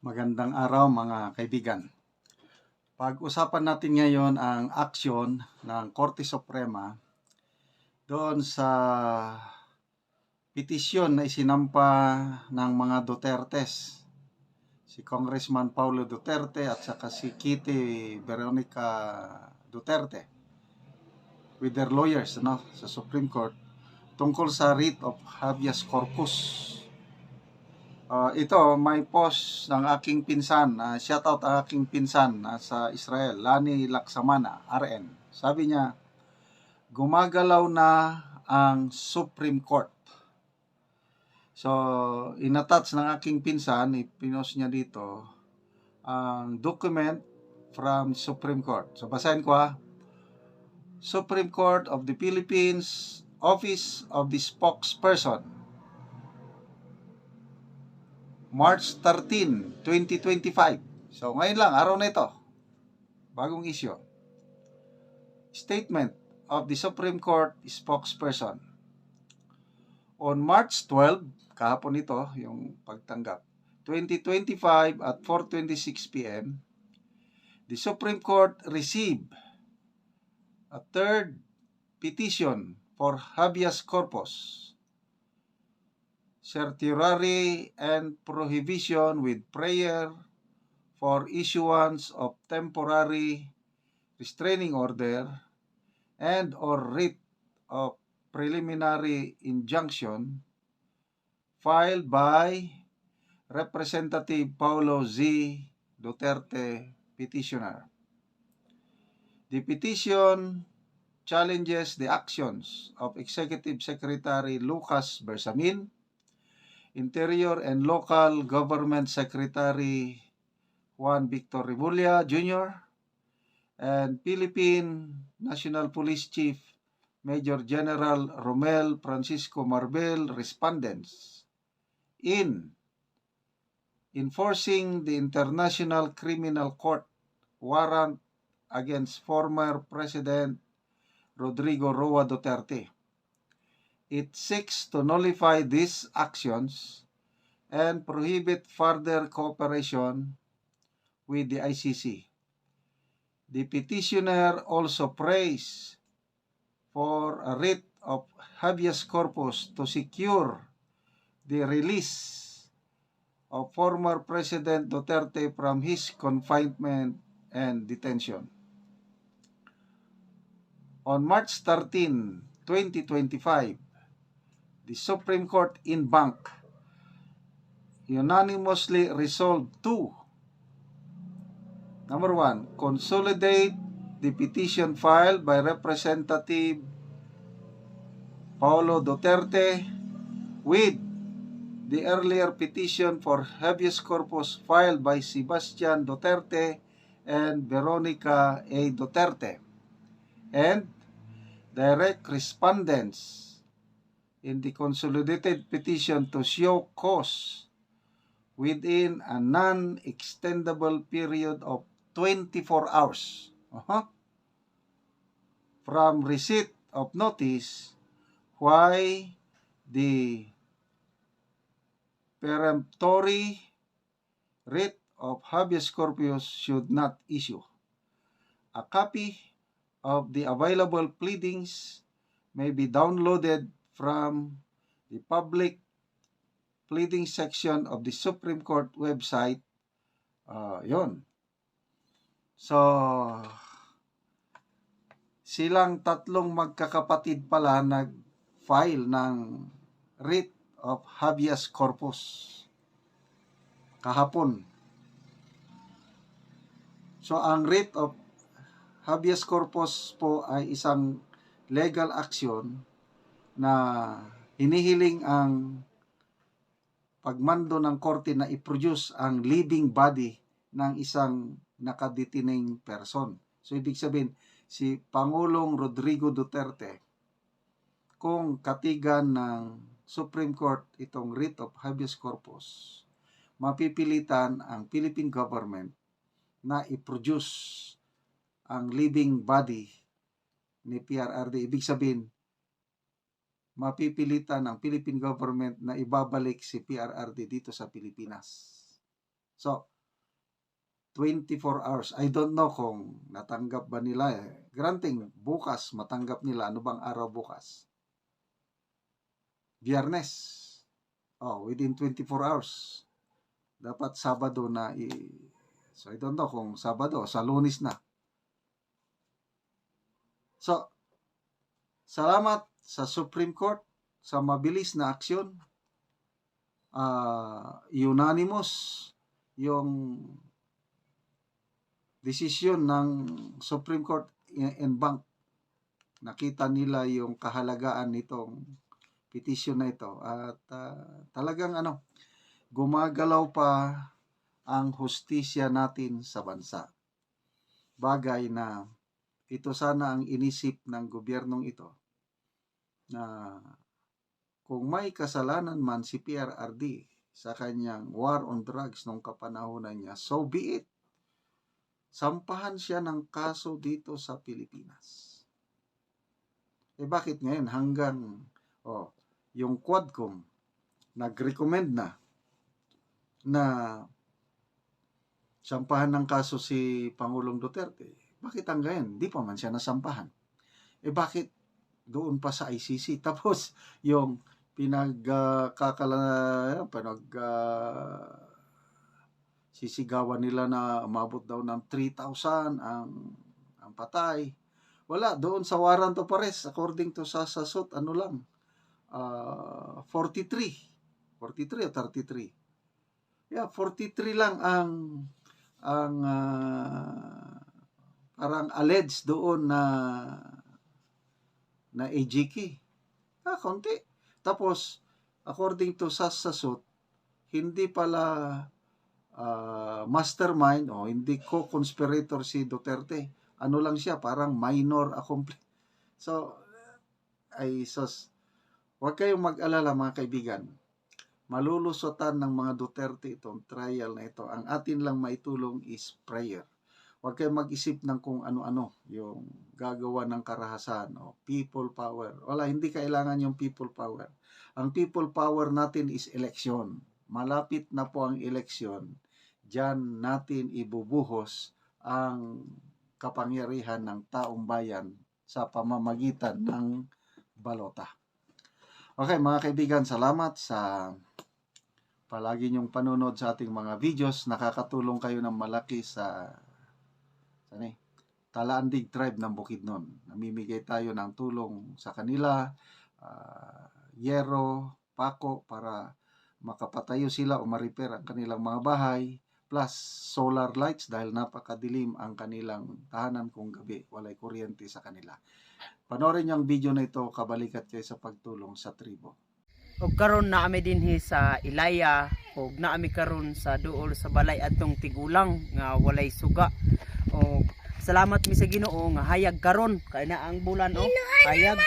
Magandang araw mga kaibigan. Pag-usapan natin ngayon ang aksyon ng Korte Suprema doon sa petisyon na isinampa ng mga Dutertes, si Congressman Paulo Duterte at saka si Kitty Veronica Duterte with their lawyers sa Supreme Court tungkol sa writ of habeas corpus. Ito, may post ng aking pinsan, shoutout ang aking pinsan sa Israel, Lani Laksamana, RN. Sabi niya, gumagalaw na ang Supreme Court. So, inattach ng aking pinsan, ipinost niya dito, ang document from Supreme Court. So, basahin ko Supreme Court of the Philippines, Office of the Spokesperson, March 13, 2025. So, ngayon lang, araw na ito. Bagong issue. Statement of the Supreme Court Spokesperson. On March 12, kahapon ito, yung pagtanggap, 2025 at 4:26 p.m., the Supreme Court received a third petition for habeas corpus, certiorari and prohibition with prayer for issuance of temporary restraining order and or writ of preliminary injunction filed by Representative Paulo Z. Duterte, petitioner. The petition challenges the actions of Executive Secretary Lucas Bersamin, Interior and Local Government Secretary Juan Victor Rebulla Jr., and Philippine National Police Chief Major General Romel Francisco Marbel, respondents, in enforcing the International Criminal Court warrant against former President Rodrigo Roa Duterte. It seeks to nullify these actions and prohibit further cooperation with the ICC. The petitioner also prays for a writ of habeas corpus to secure the release of former President Duterte from his confinement and detention. On March 13, 2025, the Supreme Court en banc unanimously resolved to: Number 1, consolidate the petition filed by Representative Paulo Duterte with the earlier petition for habeas corpus filed by Sebastian Duterte and Veronica A. Duterte, and direct respondents in the consolidated petition to show cause within a non-extendable period of 24 hours from receipt of notice why the peremptory writ of habeas corpus should not issue. A copy of the available pleadings may be downloaded from the public pleading section of the Supreme Court website. Yon. So, silang tatlong magkakapatid pala nag-file ng writ of habeas corpus kahapon. So, ang writ of habeas corpus po ay isang legal action na hinihiling ang pagmando ng korte na i-produce ang living body ng isang nakadetining person. So, ibig sabihin, si Pangulong Rodrigo Duterte, kung katigan ng Supreme Court itong writ of habeas corpus, mapipilitan ang Philippine government na i-produce ang living body ni PRRD. Ibig sabihin, mapipilitan ang Philippine government na ibabalik si PRRD dito sa Pilipinas. So, 24 hours. I don't know kung natanggap ba nila. Granting, bukas matanggap nila. Ano bang araw bukas? Biyernes. Within 24 hours. Dapat Sabado na so I don't know kung Sabado, sa Lunes na. So, salamat sa Supreme Court sa mabilis na aksyon. Unanimous yung desisyon ng Supreme Court en banc. Nakita nila yung kahalagaan nitong petition na ito at talagang gumagalaw pa ang hustisya natin sa bansa. Bagay na ito sana ang inisip ng gobyernong ito na kung may kasalanan man si PRRD sa kanyang war on drugs nung kapanahonan niya, so be it. Sampahan siya ng kaso dito sa Pilipinas. Bakit ngayon hanggang yung Quadcom nag-recommend na sampahan ng kaso si Pangulong Duterte? Bakit hanggang di pa man siya nasampahan? Bakit doon pa sa ICC? Tapos yung sisigawan nila na umabot daw ng 3,000 ang patay. Wala, doon sa warrant of arrest, according to Sasasot, 43 o 33. 43 lang ang parang alleged doon na AGK. Konti. Tapos, according to Sasasot, hindi pala mastermind o hindi co-conspirator si Duterte. Ano lang siya, parang minor accomplice. So, huwag kayong mag-alala mga kaibigan. Malulusotan ng mga Duterte itong trial na ito. Ang atin lang maitulong is prayer. Huwag kayong mag-isip ng kung ano-ano yung gagawa ng karahasan o people power. Wala, hindi kailangan yung people power. Ang people power natin is eleksyon. Malapit na po ang eleksyon. Diyan natin ibubuhos ang kapangyarihan ng taong bayan sa pamamagitan ng balota. Okay mga kaibigan, salamat sa palagi niyong panunod sa ating mga videos. Nakakatulong kayo ng malaki sa Talaandig Tribe ng Bukidnon. Namimigay tayo ng tulong sa kanila, yero, pako para makapatayo sila o ma-repair ang kanilang mga bahay, plus solar lights dahil napakadilim ang kanilang tahanan kung gabi walay kuryente sa kanila. Panoorin niyo ang video na ito, kabalikat kayo sa pagtulong sa tribo. Og karon na ami dinhi sa Ilaya, og naami karon sa duol sa balay atong Tigulang nga walay suga. Og salamat mi sa Ginoo nga hayag karon kay na ang bulan hayag